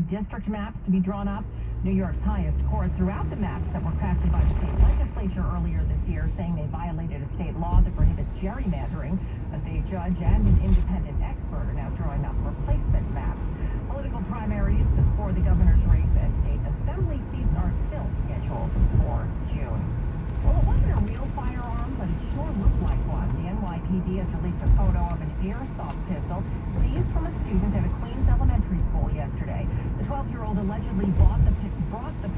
district maps to be drawn up. New York's highest court threw out the maps that were crafted by the state legislature earlier this year, saying they violated a state law that prohibits gerrymandering. A state judge and an independent expert are now drawing up replacement maps. Political primaries for the governor's race and state assembly seats are still scheduled for June. Well, it wasn't a real firearm, but it sure looked like one. The NYPD has released a photo of an airsoft pistol seized from a student at a Queens elementary school yesterday. The 12-year-old allegedly brought the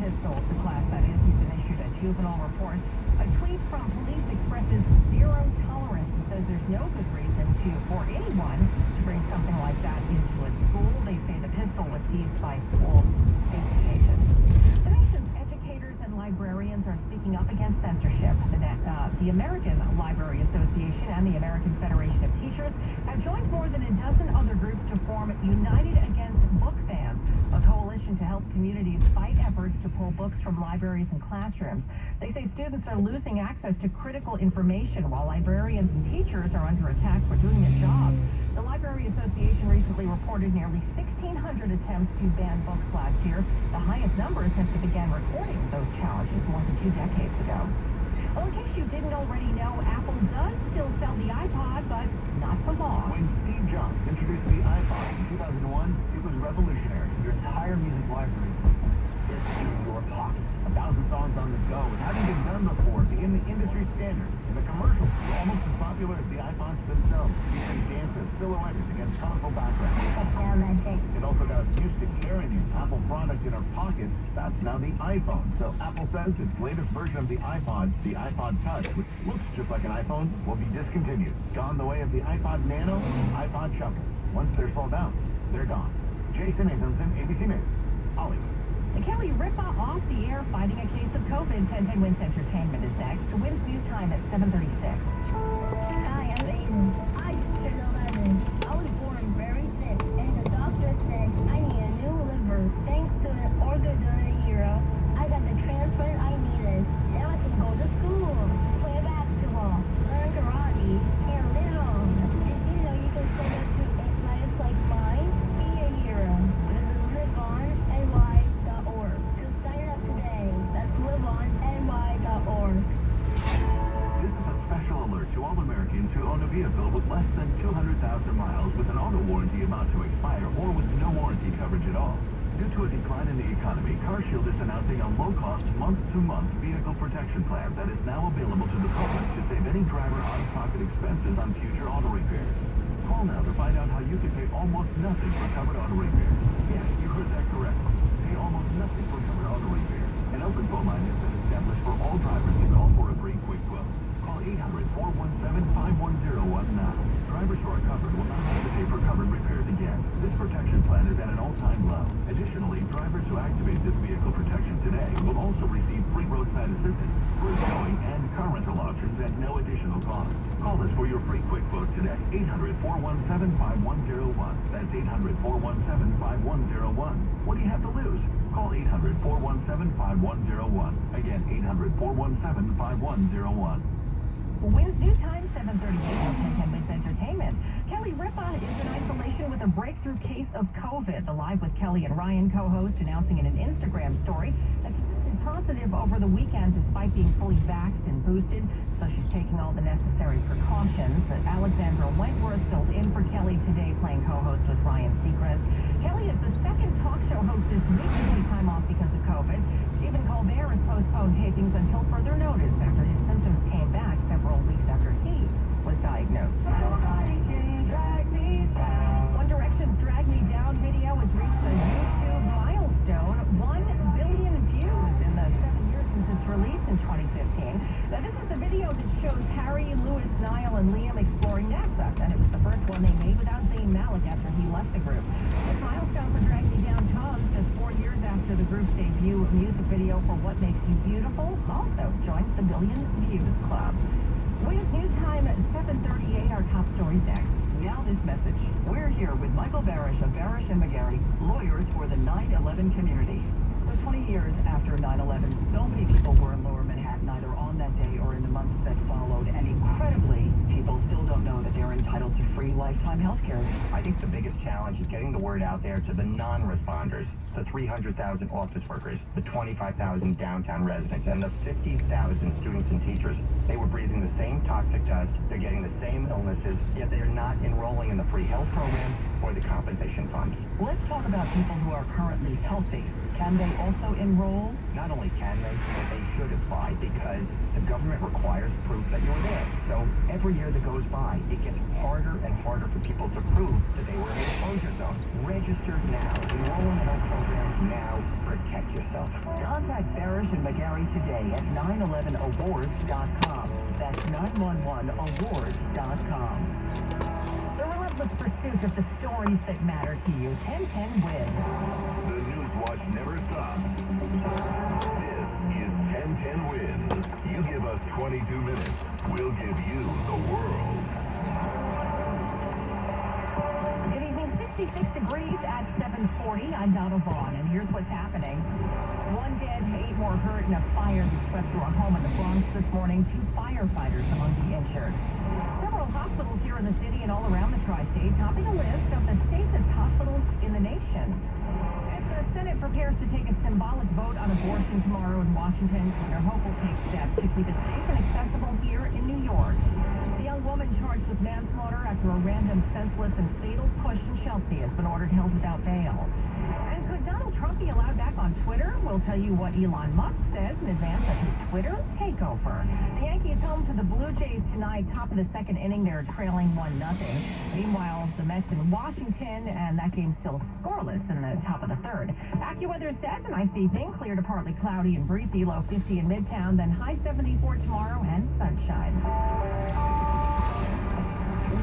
pistol to class, that is. He's been issued a juvenile report. A tweet from police expresses zero tolerance and says there's no good reason for anyone to bring something like that into a school. They say the pistol was seized by school safety agents. The nation's educators and librarians are speaking up against censorship. The American Library Association and the American Federation of Teachers have joined more than a dozen other groups to form United Against Book Bans, a coalition to help communities fight efforts to pull books from libraries and classrooms. They say students are losing access to critical information while librarians and teachers are under attack for doing their jobs. The Library Association recently reported nearly 1,600 attempts to ban books last year, the highest number since it began recording those challenges more than 2 decades ago. Well, in case you didn't already know, Apple does still sell the iPod, but not for long. When Steve Jobs introduced the iPod in 2001, it was revolutionary. Your entire music library is in your pocket. 1,000 songs on the go. It hadn't been done before. Became the industry standard. And the commercials were almost as popular as the iPods themselves. Featuring dances, silhouettes against colorful backgrounds. It also got us used to carrying an Apple product in our pockets. That's now the iPhone. So Apple says its latest version of the iPod Touch, which looks just like an iPhone, will be discontinued. Gone the way of the iPod Nano and iPod Shuffle. Once they're sold out, they're gone. Jason Nathanson, ABC News, Hollywood. The Kelly Ripa off the air fighting a case of COVID. 1010 Wins Entertainment is next. The Wins News Time at 7:36. Hi, I'm Aiden. I turned 11. I was born very sick, and the doctor said I need a new liver. Thanks to an organ hero, I got the transplant I needed. Now I can go to school, play basketball, learn karate, and live on. Did you know you can send us to a life like mine? Be a hero. Visit liveonny.org to sign up today. That's liveonny.org. This is a special alert to all Americans who own a vehicle with less than 200,000 miles with an auto warranty about to expire or with no warranty coverage at all. Due to a decline in the economy, CarShield is announcing a low-cost, month-to-month vehicle protection plan that is now available to the public to save any driver out-of-pocket expenses on future auto repairs. Call now to find out how you can pay almost nothing for covered auto repairs. Yes, you heard that correctly. Pay almost nothing for covered auto repairs. An open phone line has been established for all drivers to call for a free quick quote. Call 800-417-5101 now. Drivers who are covered will not have to pay for covered repairs again. This protection plan is at an all-time low. Additionally, drivers who activate this vehicle protection today will also receive free roadside assistance, road going, and car rental options at no additional cost. Call us for your free quick quote today. 800-417-5101. That's 800-417-5101. What do you have to lose? Call 800-417-5101. Again, 800-417-5101. Wins News Time, 7:38 on 1010 Wins Entertainment. Kelly Ripa is in isolation with a breakthrough case of COVID. The Live with Kelly and Ryan co-host announcing in an Instagram story that she tested positive over the weekend despite being fully vaxxed and boosted, so she's taking all the necessary precautions. Alexandra Wentworth filled in for Kelly today, playing co-host with Ryan Seacrest. Kelly is the second talk show host this week to take time off because of COVID. Stephen Colbert has postponed tapings until further notice after his symptoms came back several weeks after he was diagnosed. One Direction's Drag Me Down video has reached a YouTube milestone, 1 billion views in the 7 years since its release in 2015. Now, this is the video that shows Harry, Louis, Niall, and Liam exploring NASA, and it was the first one they made without Zayn Malik after he left the group. This milestone for Drag Me Down comes just 4 years after the group's debut music video for What Makes You Beautiful also joins the Billion Views Club. Wins News Time at 7:38, our top stories next. Now this message. We're here with Michael Barish of Barish and McGarry, lawyers for the 9/11 community. For 20 years after 9/11, so many people were in Lower Manhattan either on that day or in the months that followed, and incredibly, people still don't know that they're entitled to free lifetime health care. I think the biggest challenge is getting the word out there to the non-responders, the 300,000 office workers, the 25,000 downtown residents, and the 50,000 students and teachers. They were breathing the same toxic dust, they're getting the same illnesses, yet they are not enrolling in the free health program or the compensation fund. Let's talk about people who are currently healthy. Can they also enroll? Not only can they, but they should apply because the government requires proof that you're there. So every year that goes by, it gets harder and harder for people to prove that they were in the exposure zone. Register now. Enroll in the health program now. Protect yourself. Contact Barish and McGarry today at 911awards.com. That's 911awards.com. The relentless pursuit of the stories that matter to you. 1010 wins. The News Watch never stops. This is 1010 Wins. You give us 22 minutes, we'll give you the world. Good evening, 66 degrees at 7:40. I'm Donna Vaughn, and here's what's happening. 1 dead, 8 more hurt in a fire that swept through a home in the Bronx this morning. 2 firefighters among the injured. Several hospitals here in the city and all around the tri-state topping a list of the safest hospitals in the nation. As the Senate prepares to take a symbolic vote on abortion tomorrow in Washington, Governor Hochul will take steps to keep it safe and accessible here in New York. The young woman charged with manslaughter after a random, senseless, and fatal push in Chelsea has been ordered held without bail. And could Donald Trump be allowed back on Twitter? We'll tell you what Elon Musk says in advance of his Twitter takeover. The Yankees home to the Blue Jays tonight. Top of the second inning, they're trailing 1-0. Meanwhile, the Mets in Washington, and that game still scoreless in the top of the third. AccuWeather says a nice evening, clear to partly cloudy and breezy, low 50 in Midtown, then high 74 tomorrow and sunshine.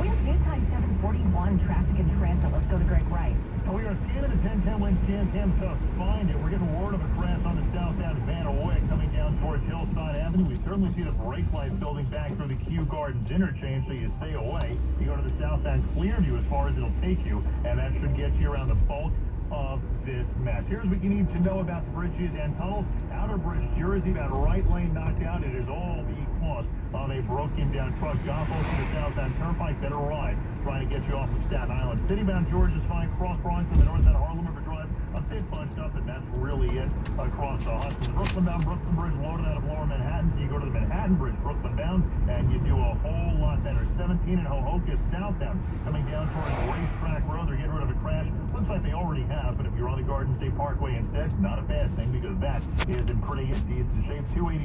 Winds news time 741, traffic and transit. Let's go to Greg Wright. We are scanning the 1010 Wins 1010 to find it. We're getting word of a crash on the southbound Vanderwick coming down towards Hillside Avenue. We certainly see the brake lights building back through the Kew Gardens interchange, so you stay away. You go to the southbound Clearview as far as it'll take you, and that should get you around the bulk of this mess. Here's what you need to know about the bridges and tunnels. Outer Bridge, Jersey, that right lane knocked out. It is all because of a broken down truck. Goffo to the southbound Turnpike, better ride, trying to get you off of Staten Island. Citybound George is fine. Cross Bronx from the north end of Harlem River Drive, a bit bunched up, and that's really it across the Hudson. Brooklyn bound, Brooklyn Bridge loaded out of Lower Manhattan. So you go to the Manhattan Bridge, Brooklyn bound, and you do a whole lot better. 17 in Hohokus southbound, coming down towards the Racetrack Road. They're getting rid of a crash. Looks like they already have, but if you're on the Garden State Parkway instead, not a bad thing because that is in pretty decent shape. 280.